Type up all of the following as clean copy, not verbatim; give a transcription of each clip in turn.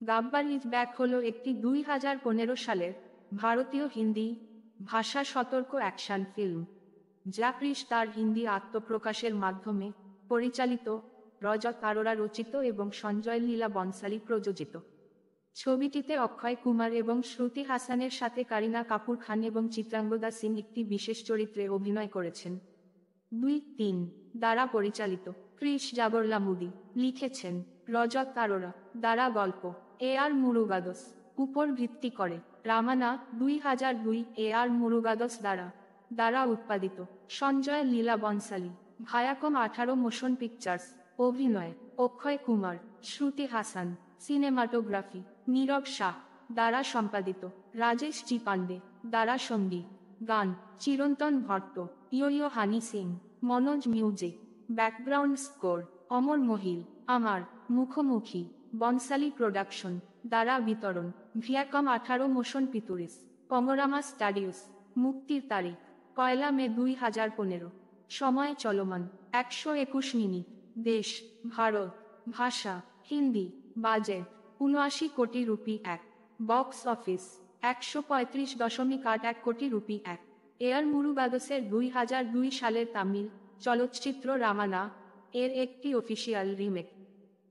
Gabbar is back হলো একটি 2015 সালের ভারতীয় হিন্দি ভাষা সতর্ক অ্যাকশন ফিল্ম, যা ক্রিশ তার হিন্দি আত্মপ্রকাশের মাধ্যমে পরিচালিত, রজত আরোরা রচিত এবং সঞ্জয় লীলা বনসালী প্রযোজিত। ছবিটিতে অক্ষয় কুমার এবং শ্রুতি হাসানের সাথে কারিনা কাপুর খান এবং চিত্রাঙ্গদা সিং একটি বিশেষ চরিত্রে অভিনয় করেছেন। 2-3 দ্বারা পরিচালিত। ক্রিশ জাবরলামুদি লিখেছেন রজত আরোরা, দ্বারা গল্প আর মুরুগাদস উপর ভিত্তি করে। রামানা 2002 আর মুরুগাদস দ্বারা উৎপাদিত। Sanjay Leela Bhansali, Viacom 18 motion pictures. অভিনয় অক্ষয় কুমার, শ্রুতি হাসান। সিনেমাটোগ্রাফি নীরব শাহ, দ্বারা সম্পাদিত। রাজেশ জি পান্ডে, দ্বারা সঙ্গীত গান Chirantan Bhatt, Yo Honey Singh. Manoj music, background score Amar Mohile. আমার মুখোমুখি বনসালী প্রোডাকশন, দ্বারা বিতরণ ভিয়াকম 18 মোশন পিতুরিস। পঙ্গরামা স্টাডিওস। মুক্তির তারিখ 1 মে 2015। সময় চলমান 121 মিনিট। দেশ ভারত। ভাষা হিন্দি। বাজেট 79 কোটি রুপি। বক্স অফিস 135.81 কোটি রুপি। এয়ার মুরুগাদসের 2002 সালের তামিল চলচ্চিত্র রামানা এর একটি অফিসিয়াল রিমেক।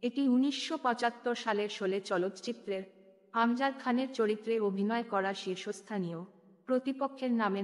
এটি 1975 সালের শোলে চলচ্চিত্রের আমজাদ খানের চরিত্রে অভিনয় করা শীর্ষস্থানীয় প্রতিপক্ষের নামে